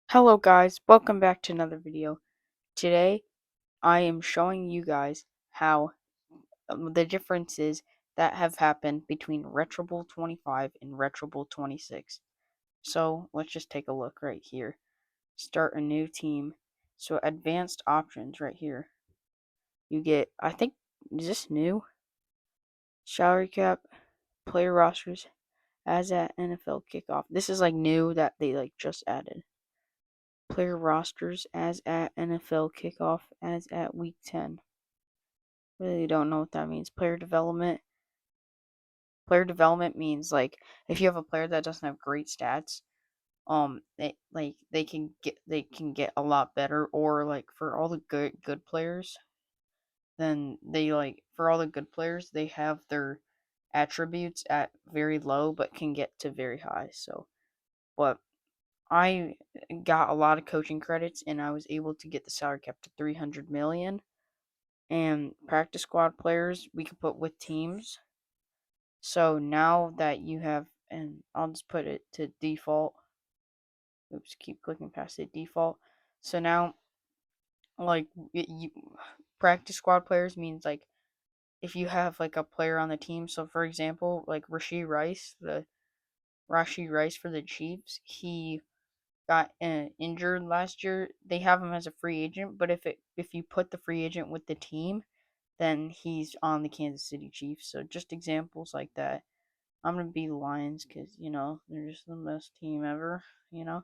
Hello guys, welcome back to another video. Today I am showing you guys how the differences that have happened between Retro Bowl 25 and Retro Bowl 26. So let's just take a look right here. Start a new team. So advanced options right here. You get, I think, is this new? Salary cap, player rosters as at NFL kickoff. This is like new that they like just added. Player rosters as at NFL kickoff as at week 10. Really don't know what that means. Player development. Player development means like if you have a player that doesn't have great stats, they can get a lot better, or like for all the good players, then they like for all the good players they have their attributes at very low but can get to very high. So, but I got a lot of coaching credits and I was able to get the salary cap to 300 million. And practice squad players we could put with teams. So now that you have, and I'll just put it to default. Oops, keep clicking past it. Default. So now, like, practice squad players means like if you have like a player on the team. So for example, like Rashee Rice for the Chiefs, he got injured last year. They have him as a free agent, but if you put the free agent with the team, then he's on the Kansas City Chiefs. So just examples like that. I'm gonna be the Lions because they're just the best team ever. You know,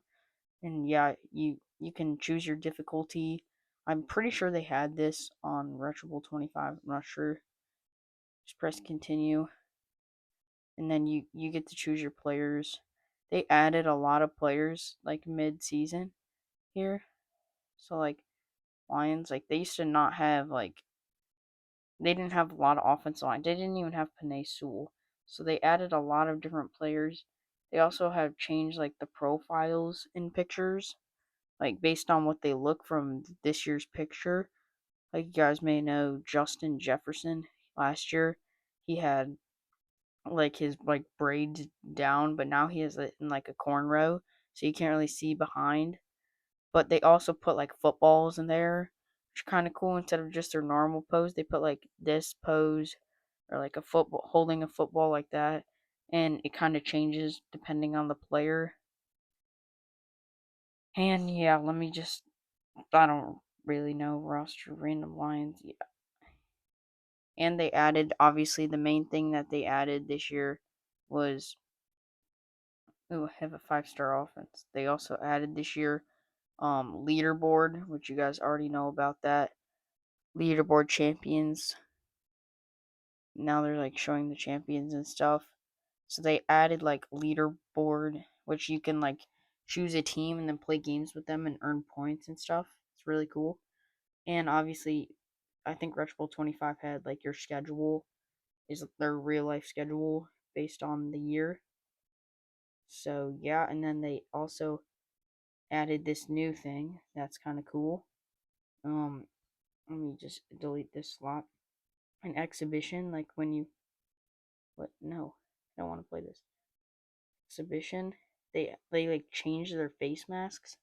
and yeah, you can choose your difficulty. I'm pretty sure they had this on Retro Bowl 25. I'm not sure. Just press continue, and then you get to choose your players. They added a lot of players like mid season here. So like Lions, like they used to not have like they didn't have a lot of offensive line. They didn't even have Panay Sewell. So they added a lot of different players. They also have changed like the profiles in pictures, like based on what they look from this year's picture. Like you guys may know Justin Jefferson last year, he had like his like braids down, but now he has it in like a cornrow, so you can't really see behind. But they also put like footballs in there, which is kind of cool. Instead of just their normal pose, they put like this pose or like a football holding a football like that, and it kind of changes depending on the player. And yeah, let me just I don't really know roster random lines. Yeah. And they added obviously the main thing that they added this year was have a 5-star offense. They also added this year leaderboard, which you guys already know about that. Leaderboard champions. Now they're like showing the champions and stuff. So they added like leaderboard, which you can like choose a team and then play games with them and earn points and stuff. It's really cool. And obviously, I think Retro Bowl 25 had like your schedule is their real life schedule based on the year. So yeah, and then they also added this new thing that's kind of cool. Um, Let me just delete this slot. An exhibition, like when you what? No, I don't want to play this exhibition. They like change their face masks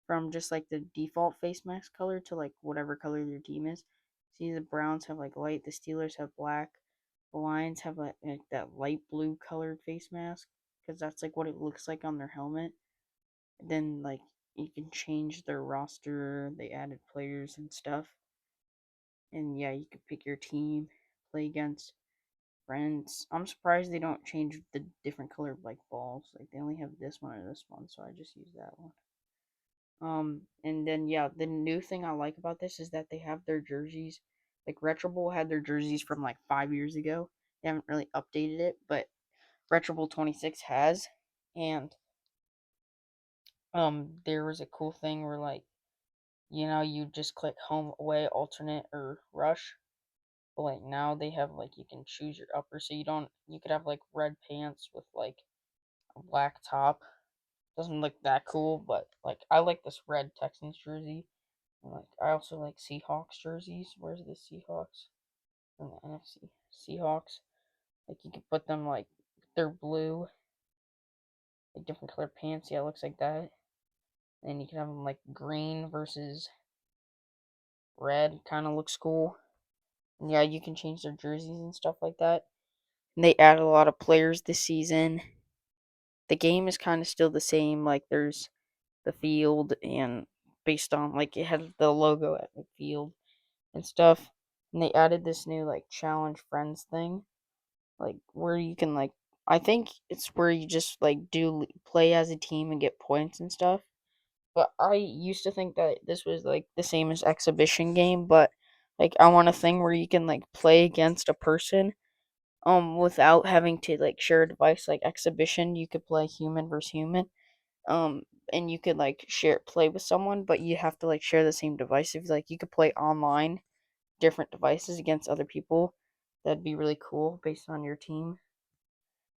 from just like the default face mask color to like whatever color your team is. See, the Browns have like light, the Steelers have black, the Lions have like that light blue colored face mask because that's like what it looks like on their helmet. Then like you can change their roster. They added players and stuff, and yeah, you could pick your team, play against friends. I'm surprised they don't change the different colored like balls. Like they only have this one or this one, so I just use that one. And then yeah, the new thing I like about this is that they have their jerseys. Like Retro Bowl had their jerseys from like 5 years ago. They haven't really updated it, but Retro Bowl 26 has. And there was a cool thing where like you just click home, away, alternate, or rush. But like now they have like you can choose your upper, so you could have like red pants with like a black top. Doesn't look that cool, but like I like this red Texans jersey. Like I also like Seahawks jerseys. Where's the Seahawks? In the NFC. Seahawks. Like you could put them like they're blue, like different color pants. Yeah, it looks like that. And you can have them like green versus red, kind of looks cool. And yeah, you can change their jerseys and stuff like that. And they added a lot of players this season. The game is kind of still the same. Like there's the field and based on like it had the logo at the field and stuff. And they added this new like challenge friends thing, like where you can like I think it's where you just like do play as a team and get points and stuff. But I used to think that this was like the same as exhibition game, but like I want a thing where you can like play against a person without having to like share a device. Like exhibition you could play human versus human, um and you could like share play with someone, but you have to like share the same device. If like you could play online different devices against other people, that'd be really cool based on your team.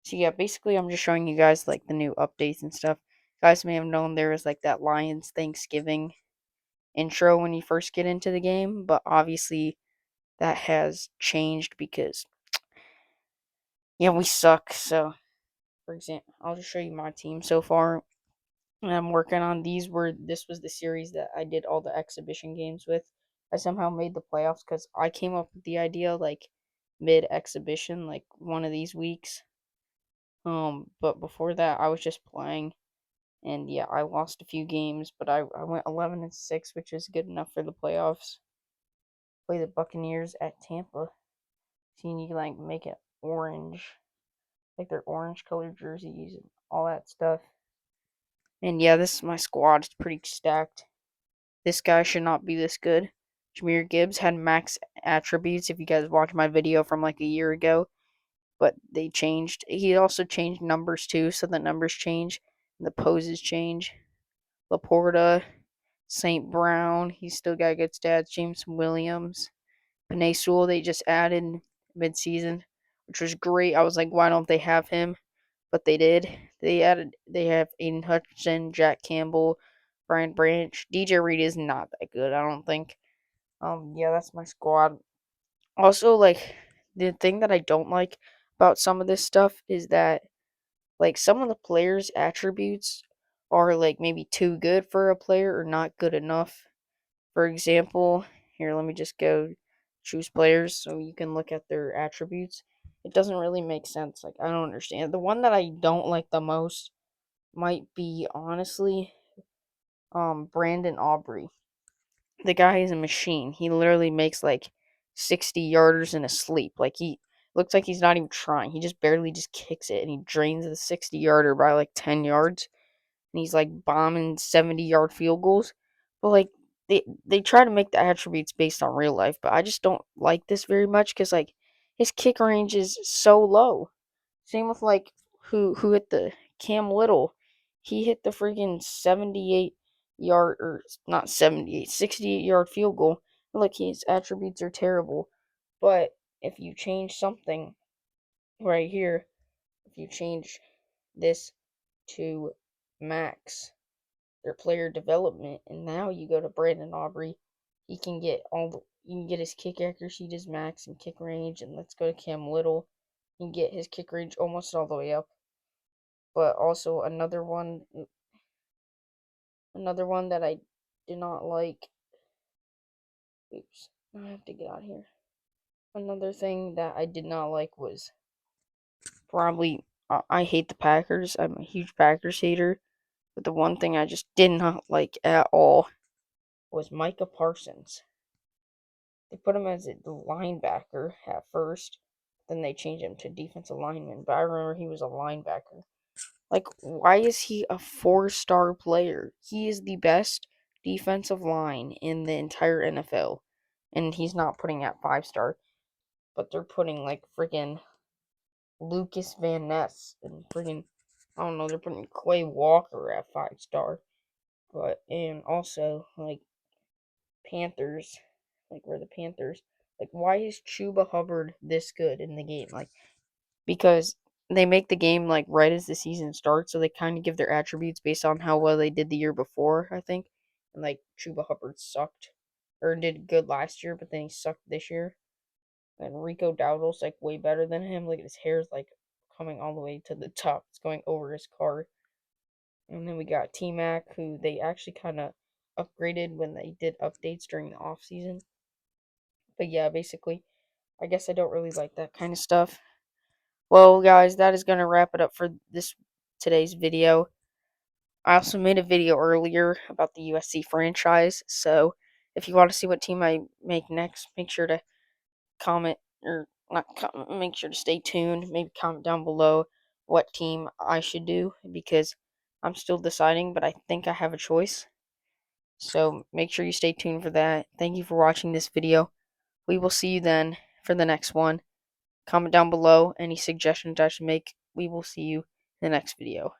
So yeah, basically I'm just showing you guys like the new updates and stuff. You guys may have known there was like that Lions Thanksgiving intro when you first get into the game, but obviously that has changed because yeah, we suck. So for example, I'll just show you my team so far. And I'm working on these where this was the series that I did all the exhibition games with. I somehow made the playoffs because I came up with the idea like mid exhibition, like one of these weeks. But before that, I was just playing, and yeah, I lost a few games, but I went 11-6, which is good enough for the playoffs. Play the Buccaneers at Tampa. Seeing you can like make it orange, like their orange colored jerseys and all that stuff. And yeah, this is my squad. It's pretty stacked. This guy should not be this good. Jameer Gibbs had max attributes. If you guys watched my video from like a year ago, but they changed. He also changed numbers too, so the numbers change, and the poses change. Laporta, St. Brown, he's still got good stats. James Williams, Panay Sewell, they just added mid-season, which was great. I was like, why don't they have him? But they did. They have Aiden Hutchinson, Jack Campbell, Brian Branch. DJ Reed is not that good, I don't think. Yeah, that's my squad. Also, like the thing that I don't like about some of this stuff is that like some of the players' attributes are like maybe too good for a player or not good enough. For example, here let me just go choose players so you can look at their attributes. It doesn't really make sense. Like I don't understand. The one that I don't like the most might be honestly Brandon Aubrey. The guy is a machine. He literally makes like 60 yarders in his sleep. Like he looks like he's not even trying. He just barely just kicks it and he drains the 60 yarder by like 10 yards. And he's like bombing 70-yard field goals. But like they try to make the attributes based on real life, but I just don't like this very much cuz like his kick range is so low. Same with like who hit the Cam Little. He hit the freaking 78 yard or not 78, 68-yard field goal. Look, his attributes are terrible. But if you change something right here, if you change this to max their player development, and now you go to Brandon Aubrey, he can get you can get his kick accuracy to max and kick range, and let's go to Cam Little. You can get his kick range almost all the way up. But also another one that I did not like. Oops, I have to get out here. Another thing that I did not like was probably I hate the Packers. I'm a huge Packers hater. But the one thing I just did not like at all was Micah Parsons. They put him as a linebacker at first, then they changed him to defensive lineman. But I remember he was a linebacker. Like, why is he a 4-star player? He is the best defensive line in the entire NFL. And he's not putting at 5-star, but they're putting like freaking Lucas Van Ness and freaking, I don't know, they're putting Clay Walker at 5-star. But, and also, like, Panthers, like, we're the Panthers. Like, why is Chuba Hubbard this good in the game? Like, because they make the game like right as the season starts, so they kind of give their attributes based on how well they did the year before, I think. And like Chuba Hubbard sucked or did good last year, but then he sucked this year. And Rico Dowdle's like way better than him. Like his hair's like coming all the way to the top. It's going over his car. And then we got T-Mac, who they actually kind of upgraded when they did updates during the off season. But yeah, basically, I guess I don't really like that kind of stuff. Well, guys, that is going to wrap it up for this today's video. I also made a video earlier about the USC franchise, so if you want to see what team I make next, make sure to comment or not comment, make sure to stay tuned. Maybe comment down below what team I should do because I'm still deciding, but I think I have a choice. So make sure you stay tuned for that. Thank you for watching this video. We will see you then for the next one. Comment down below any suggestions I should make. We will see you in the next video.